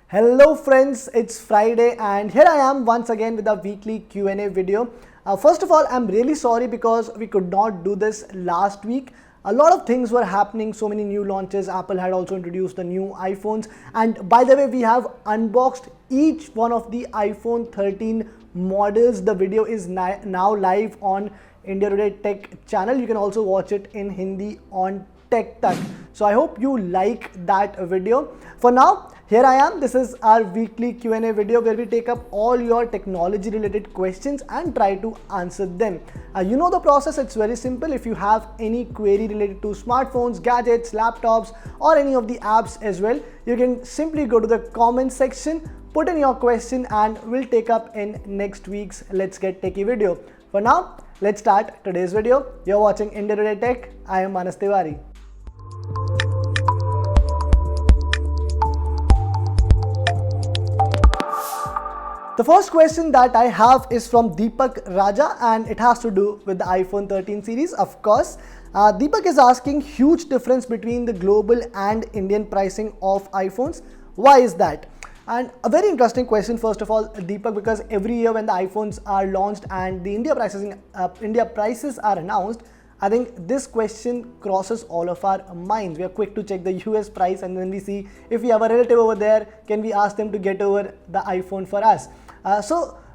Hello friends, it's Friday and here I am once again with a weekly Q&A video. First of all, I'm really sorry because we could not do this last week. A lot of things were happening, so many new launches. Apple had also introduced the new iPhones, and by the way, we have unboxed each one of the iPhone 13 models. The video is now live on India Today Tech channel. You can also watch it in Hindi on Tech Tuck. So I hope you like that video. For now, here I am. This is our weekly Q&A video where we take up all your technology related questions and try to answer them. You know the process, it's very simple. If you have any query related to smartphones, gadgets, laptops, or any of the apps as well, you can simply go to the comment section, put in your question, and we'll take up in next week's Let's Get Techie video. For now, let's start today's video. You're watching India Today Tech. I am Manas Tiwari. The first question that I have is from Deepak Raja and it has to do with the iPhone 13 series, of course. Deepak is asking huge difference between the global and Indian pricing of iPhones. Why is that? And a very interesting question, first of all, Deepak, because every year when the iPhones are launched and the India prices are announced, I think this question crosses all of our minds. We are quick to check the US price and then we see if we have a relative over there, can we ask them to get over the iPhone for us?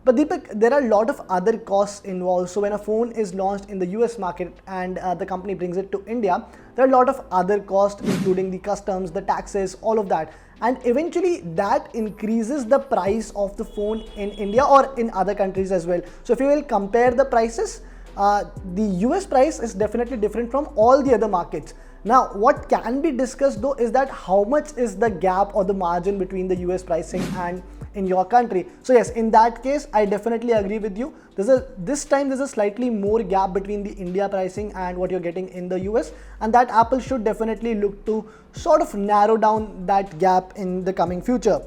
But Deepak, there are a lot of other costs involved. So when a phone is launched in the US market and the company brings it to India, there are a lot of other costs, including the customs, the taxes, all of that. And eventually that increases the price of the phone in India or in other countries as well. So if you will compare the prices, the US price is definitely different from all the other markets. Now, what can be discussed though is that how much is the gap or the margin between the US pricing and in your country. So yes, in that case, I definitely agree with you. This time there's a slightly more gap between the India pricing and what you're getting in the US, and that Apple should definitely look to sort of narrow down that gap in the coming future.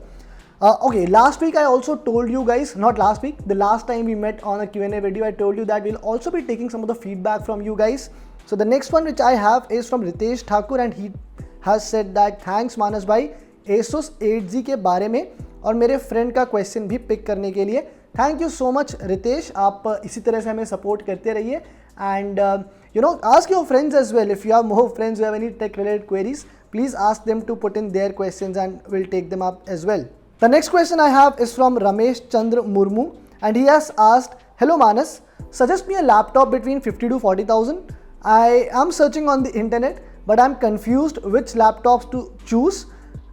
Okay, last week I also told you guys, not last week, the last time we met on a Q&A video, I told you that we'll also be taking some of the feedback from you guys. So the next one which I have is from Ritesh Thakur and he has said that thanks Manas bhai, Asus 8Z के बारे में और मेरे friend का question भी pick करने के लिए. Thank you so much Ritesh, आप इसी तरह से हमें सपोर्ट करते रहिए and ask your friends as well. If you have more friends who have any tech related queries, please ask them to put in their questions and we'll take them up as well. The next question I have is from Ramesh Chandra Murmu and he has asked, hello Manas, suggest me a laptop between 50 to 40,000. I am searching on the internet but I'm confused which laptops to choose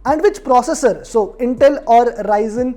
and which processor, so Intel or Ryzen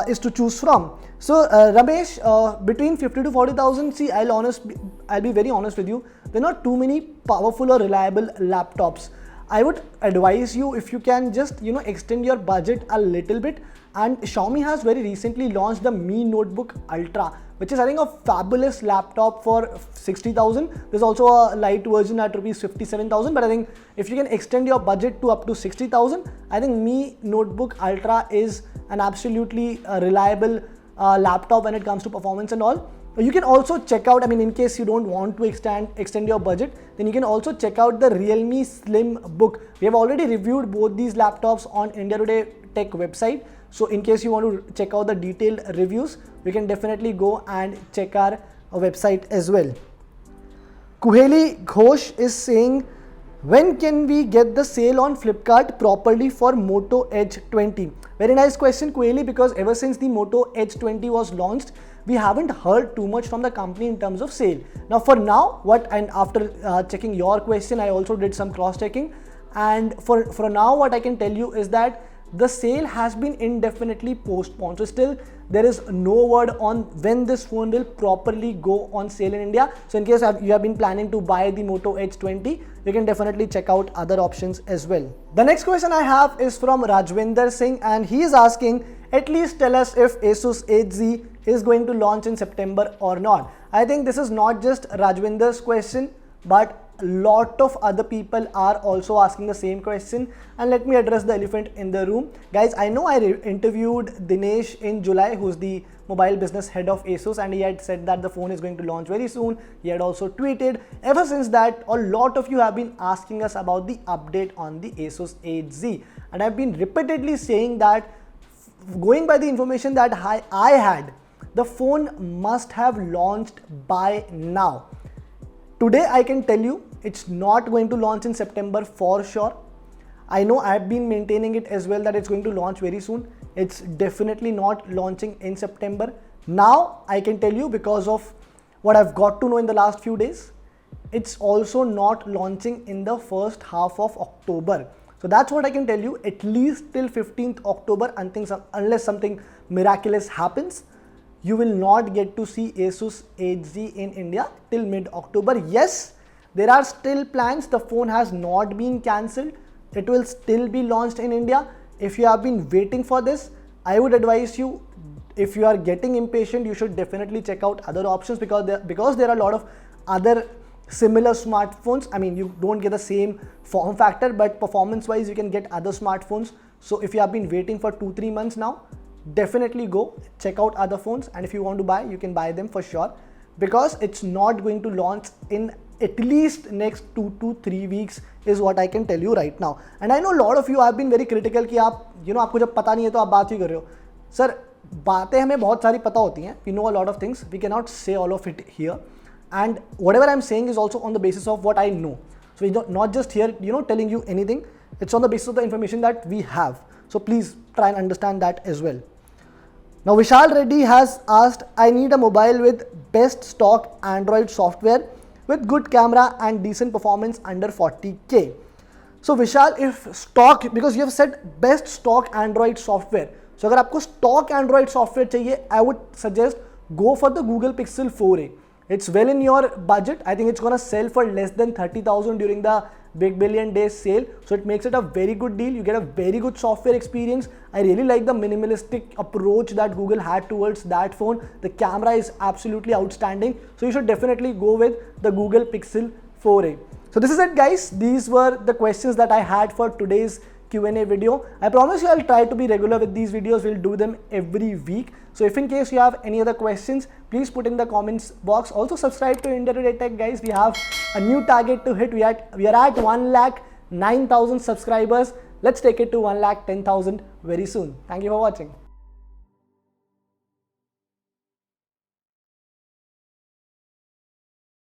is to choose from. So Ramesh, between 50 to 40,000, see, I'll be very honest with you, there are not too many powerful or reliable laptops. I would advise you, if you can just extend your budget a little bit, and Xiaomi has very recently launched the Mi Notebook Ultra, which is I think a fabulous laptop for 60,000. There's also a light version at rupees 57,000, but I think if you can extend your budget to up to 60,000, I think Mi Notebook Ultra is an absolutely reliable laptop when it comes to performance and all. You can also check out, in case you don't want to extend your budget, then you can also check out the Realme Slim Book. We have already reviewed both these laptops on India Today Tech website. So in case you want to check out the detailed reviews, you can definitely go and check our website as well. Kuheli Ghosh is saying, when can we get the sale on Flipkart properly for Moto Edge 20? Very nice question, Kuheli, because ever since the Moto Edge 20 was launched, we haven't heard too much from the company in terms of sale. Now for now, after checking your question, I also did some cross-checking, and for now what I can tell you is that the sale has been indefinitely postponed. So still there is no word on when this phone will properly go on sale in India. So in case you have been planning to buy the Moto Edge 20, you can definitely check out other options as well. The next question I have is from Rajwinder Singh and he is asking, at least tell us if Asus 8Z is going to launch in September or not. I think this is not just Rajwinder's question, but a lot of other people are also asking the same question, and let me address the elephant in the room. Guys, I know I interviewed Dinesh in July, who's the mobile business head of Asus, and he had said that the phone is going to launch very soon. He had also tweeted. Ever since that, a lot of you have been asking us about the update on the Asus 8Z, and I've been repeatedly saying that going by the information that I had, the phone must have launched by now. Today I can tell you it's not going to launch in September for sure. I know I've been maintaining it as well that it's going to launch very soon. It's definitely not launching in September. Now I can tell you, because of what I've got to know in the last few days, it's also not launching in the first half of October. So that's what I can tell you, at least till 15th October, unless something miraculous happens, you will not get to see Asus HZ in India till mid-October. Yes, there are still plans. The phone has not been cancelled. It will still be launched in India. If you have been waiting for this, I would advise you, if you are getting impatient, you should definitely check out other options, because there are a lot of other similar smartphones. I mean, you don't get the same form factor, but performance wise you can get other smartphones. So if you have been waiting for 2-3 months now, definitely go check out other phones, and if you want to buy, you can buy them for sure, because it's not going to launch in at least next 2 to 3 weeks is what I can tell you right now. And I know a lot of you have been very critical कि आप आपको जब पता नहीं है तो आप बात ही कर रहे हो. सर, बातें हमें बहुत सारी पता होती हैं. We know a lot of things. We cannot say all of it here. And whatever I'm saying is also on the basis of what I know. So we're not just here, telling you anything. It's on the basis of the information that we have. So please try and understand that as well. Now Vishal Reddy has asked, I need a mobile with best stock Android software with good camera and decent performance under 40k. So Vishal, if stock, because you have said best stock Android software. So अगर आपको stock Android software चाहिए, I would suggest go for the Google Pixel 4a. It's well in your budget. I think it's gonna sell for less than 30,000 during the Big Billion Days sale. So it makes it a very good deal. You get a very good software experience. I really like the minimalistic approach that Google had towards that phone. The camera is absolutely outstanding. So you should definitely go with the Google Pixel 4a. So this is it, guys. These were the questions that I had for today's Q&A video. I promise you I'll try to be regular with these videos. We'll do them every week. So if in case you have any other questions, please put in the comments box. Also subscribe to India Today Tech, guys. We have a new target to hit. We are at 1,09,000 subscribers. Let's take it to 1,10,000 very soon. Thank you for watching.